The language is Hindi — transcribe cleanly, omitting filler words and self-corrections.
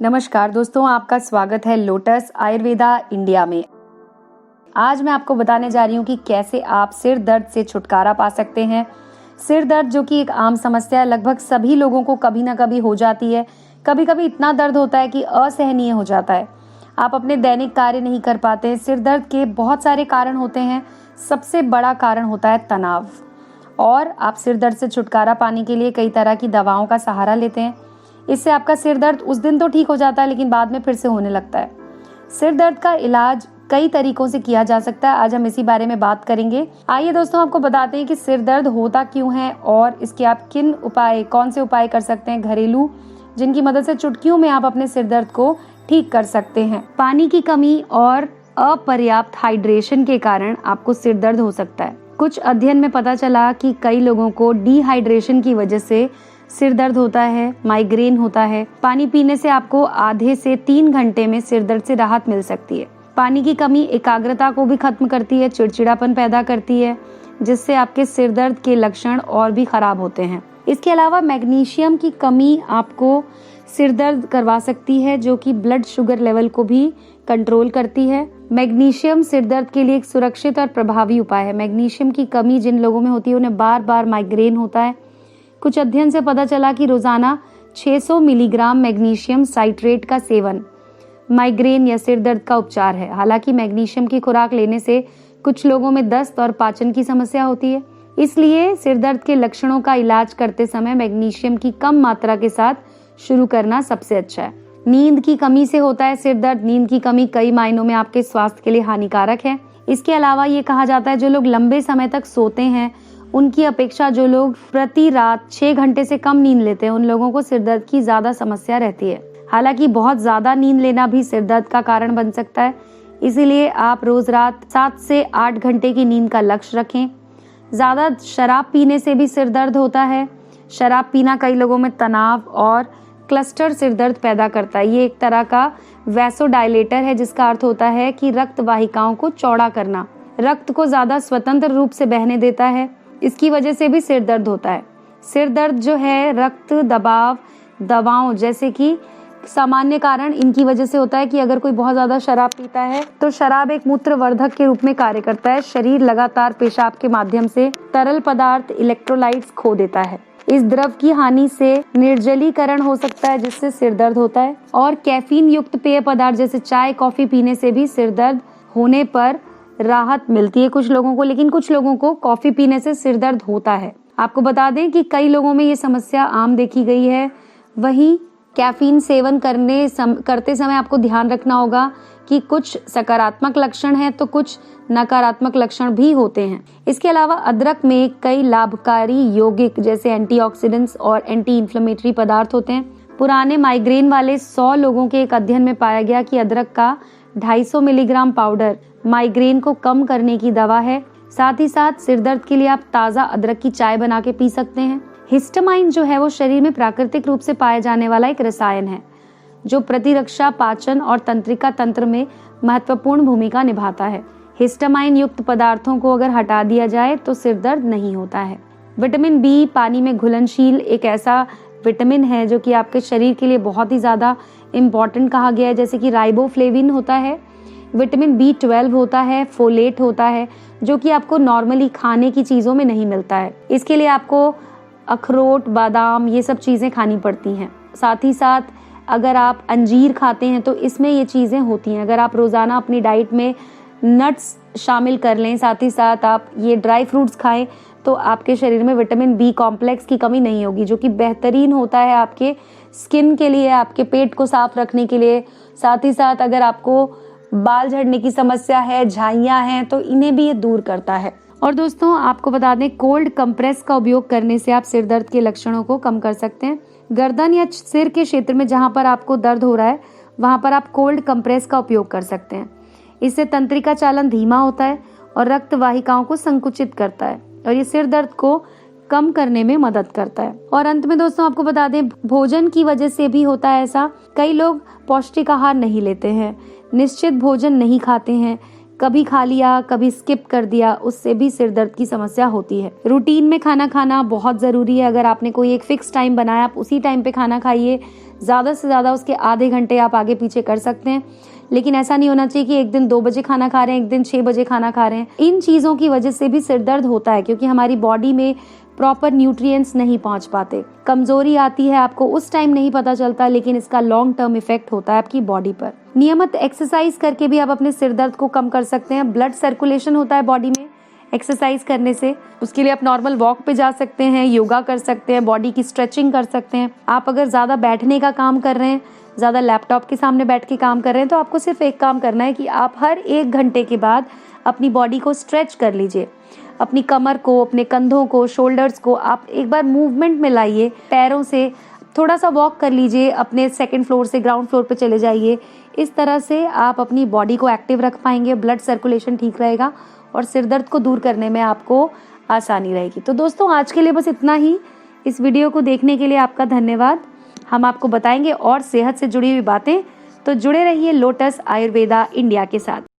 नमस्कार दोस्तों, आपका स्वागत है लोटस आयुर्वेदा इंडिया में। आज मैं आपको बताने जा रही हूँ कि कैसे आप सिर दर्द से छुटकारा पा सकते हैं। सिर दर्द जो कि एक आम समस्या है, लगभग सभी लोगों को कभी ना कभी हो जाती है। कभी कभी इतना दर्द होता है कि असहनीय हो जाता है, आप अपने दैनिक कार्य नहीं कर पाते। सिर दर्द के बहुत सारे कारण होते हैं, सबसे बड़ा कारण होता है तनाव। और आप सिर दर्द से छुटकारा पाने के लिए कई तरह की दवाओं का सहारा लेते हैं। इससे आपका सिर दर्द उस दिन तो ठीक हो जाता है, लेकिन बाद में फिर से होने लगता है। सिर दर्द का इलाज कई तरीकों से किया जा सकता है, आज हम इसी बारे में बात करेंगे। आइए दोस्तों, आपको बताते हैं कि सिर दर्द होता क्यों है और इसके आप कौन से उपाय कर सकते हैं घरेलू, जिनकी मदद से चुटकियों में आप अपने सिर दर्द को ठीक कर सकते हैं। पानी की कमी और अपर्याप्त हाइड्रेशन के कारण आपको सिर दर्द हो सकता है। कुछ अध्ययन में पता चला कि कई लोगों को डिहाइड्रेशन की वजह से सिर दर्द होता है, माइग्रेन होता है। पानी पीने से आपको आधे से 3 घंटे में सिर दर्द से राहत मिल सकती है। पानी की कमी एकाग्रता को भी खत्म करती है, चिड़चिड़ापन पैदा करती है, जिससे आपके सिर दर्द के लक्षण और भी खराब होते हैं। इसके अलावा मैग्नीशियम की कमी आपको सिर दर्द करवा सकती है, जो कि ब्लड शुगर लेवल को भी कंट्रोल करती है। मैग्नीशियम सिर दर्द के लिए एक सुरक्षित और प्रभावी उपाय है। मैग्नीशियम की कमी जिन लोगों में होती है उन्हें बार बार माइग्रेन होता है। कुछ अध्ययन से पता चला कि रोजाना 600 मिलीग्राम मैग्नीशियम साइट्रेट का सेवन माइग्रेन या सिर दर्द का उपचार है। हालांकि मैग्नीशियम की खुराक लेने से कुछ लोगों में दस्त और पाचन की समस्या होती है, इसलिए सिर दर्द के लक्षणों का इलाज करते समय मैग्नीशियम की कम मात्रा के साथ शुरू करना सबसे अच्छा है। नींद की कमी से होता है सिर दर्द। नींद की कमी कई मायनों में आपके स्वास्थ्य के लिए हानिकारक है। इसके अलावा ये कहा जाता है जो लोग लंबे समय तक सोते हैं उनकी अपेक्षा जो लोग प्रति रात 6 घंटे से कम नींद लेते हैं उन लोगों को सिर दर्द की ज्यादा समस्या रहती है। हालांकि बहुत ज्यादा नींद लेना भी सिर दर्द का कारण बन सकता है, इसीलिए आप रोज रात 7 से 8 घंटे की नींद का लक्ष्य रखें। ज्यादा शराब पीने से भी सिर दर्द होता है। शराब पीना कई लोगों में तनाव और क्लस्टर सिर दर्द पैदा करता है। ये एक तरह का वैसोडायलेटर है, जिसका अर्थ होता है कि रक्त वाहिकाओं को चौड़ा करना, रक्त को ज्यादा स्वतंत्र रूप से बहने देता है। इसकी वजह से भी सिर दर्द होता है। सिर दर्द जो है रक्त दबाव दवाओं जैसे कि सामान्य कारण इनकी वजह से होता है कि अगर कोई बहुत ज्यादा शराब पीता है तो शराब एक मूत्रवर्धक के रूप में कार्य करता है। शरीर लगातार पेशाब के माध्यम से तरल पदार्थ इलेक्ट्रोलाइट्स खो देता है। इस द्रव की हानि से निर्जलीकरण हो सकता है, जिससे सिर दर्द होता है। और कैफीन युक्त पेय पदार्थ जैसे चाय कॉफी पीने से भी सिर दर्द होने पर राहत मिलती है कुछ लोगों को, लेकिन कुछ लोगों को कॉफी पीने से सिर दर्द होता है। आपको बता दें कि कई लोगों में ये समस्या आम देखी गई है। वहीं कैफीन सेवन करते समय आपको ध्यान रखना होगा कि कुछ सकारात्मक लक्षण हैं तो कुछ नकारात्मक लक्षण भी होते हैं। इसके अलावा अदरक में कई लाभकारी यौगिक जैसे एंटीऑक्सीडेंट्स और एंटी इन्फ्लेमेटरी पदार्थ होते हैं। पुराने माइग्रेन वाले 100 लोगों के एक अध्ययन में पाया गया कि अदरक का 250 मिलीग्राम पाउडर माइग्रेन को कम करने की दवा है। साथ ही साथ सिर दर्द के लिए आप ताज़ा अदरक की चाय बना के पी सकते हैं। हिस्टामाइन जो है वो शरीर में प्राकृतिक रूप से पाया जाने वाला एक रसायन है, जो प्रतिरक्षा, पाचन और तंत्रिका तंत्र में महत्वपूर्ण भूमिका निभाता है। हिस्टामाइन युक्त पदार्थों को अगर हटा दिया जाए तो सिर दर्द नहीं होता है। विटामिन बी पानी में घुलनशील एक ऐसा विटामिन है जो कि आपके शरीर के लिए बहुत ही ज़्यादा इम्पॉर्टेंट कहा गया है, जैसे कि राइबोफ्लेविन होता है, विटामिन B12 होता है, फोलेट होता है, जो कि आपको नॉर्मली खाने की चीज़ों में नहीं मिलता है। इसके लिए आपको अखरोट, बादाम ये सब चीज़ें खानी पड़ती हैं। साथ ही साथ अगर आप अंजीर खाते हैं तो इसमें ये चीज़ें होती हैं। अगर आप रोज़ाना अपनी डाइट में नट्स शामिल कर लें, साथ ही साथ आप ये ड्राई फ्रूट्स खाएं, तो आपके शरीर में विटामिन बी कॉम्प्लेक्स की कमी नहीं होगी, जो कि बेहतरीन होता है आपके स्किन के लिए, आपके पेट को साफ रखने के लिए। साथ ही साथ अगर आपको बाल झड़ने की समस्या है, झाइयाँ हैं, तो इन्हें भी ये दूर करता है। और दोस्तों आपको बता दें, कोल्ड कंप्रेस का उपयोग करने से आप सिर दर्द के लक्षणों को कम कर सकते हैं। गर्दन या सिर के क्षेत्र में जहां पर आपको दर्द हो रहा है वहां पर आप कोल्ड कंप्रेस का उपयोग कर सकते हैं। इससे तंत्रिका चालन धीमा होता है और रक्त वाहिकाओं को संकुचित करता है और ये सिर दर्द को कम करने में मदद करता है। और अंत में दोस्तों आपको बता दें, भोजन की वजह से भी होता है ऐसा। कई लोग पौष्टिक आहार नहीं लेते हैं, निश्चित भोजन नहीं खाते हैं, कभी खा लिया, कभी स्किप कर दिया, उससे भी सिर दर्द की समस्या होती है। रूटीन में खाना खाना बहुत ज़रूरी है। अगर आपने कोई एक फिक्स टाइम बनाया, आप उसी टाइम पे खाना खाइए। ज़्यादा से ज़्यादा उसके आधे घंटे आप आगे पीछे कर सकते हैं, लेकिन ऐसा नहीं होना चाहिए कि एक दिन 2 बजे खाना खा रहे हैं, एक दिन 6 बजे खाना खा रहे हैं। इन चीज़ों की वजह से भी सिर दर्द होता है, क्योंकि हमारी बॉडी में प्रॉपर न्यूट्रिएंट्स नहीं पहुंच पाते। कमजोरी आती है, आपको उस टाइम नहीं पता चलता, लेकिन इसका लॉन्ग टर्म इफेक्ट होता है आपकी बॉडी पर। नियमित एक्सरसाइज करके भी आप अपने सिर दर्द को कम कर सकते हैं। ब्लड सर्कुलेशन होता है बॉडी में एक्सरसाइज करने से। उसके लिए आप नॉर्मल वॉक पे जा सकते हैं, योगा कर सकते हैं, बॉडी की स्ट्रेचिंग कर सकते हैं। आप अगर ज़्यादा बैठने का काम कर रहे हैं, ज़्यादा लैपटॉप के सामने बैठ के काम कर रहे हैं, तो आपको सिर्फ एक काम करना है कि आप हर 1 घंटे के बाद अपनी बॉडी को स्ट्रेच कर लीजिए। अपनी कमर को, अपने कंधों को, शोल्डर्स को आप एक बार मूवमेंट में लाइए। पैरों से थोड़ा सा वॉक कर लीजिए, अपने 2nd फ्लोर से ग्राउंड फ्लोर पे चले जाइए। इस तरह से आप अपनी बॉडी को एक्टिव रख पाएंगे, ब्लड सर्कुलेशन ठीक रहेगा और सिर दर्द को दूर करने में आपको आसानी रहेगी। तो दोस्तों, आज के लिए बस इतना ही। इस वीडियो को देखने के लिए आपका धन्यवाद। हम आपको बताएंगे और सेहत से जुड़ी हुई बातें, तो जुड़े रहिए लोटस आयुर्वेदा इंडिया के साथ।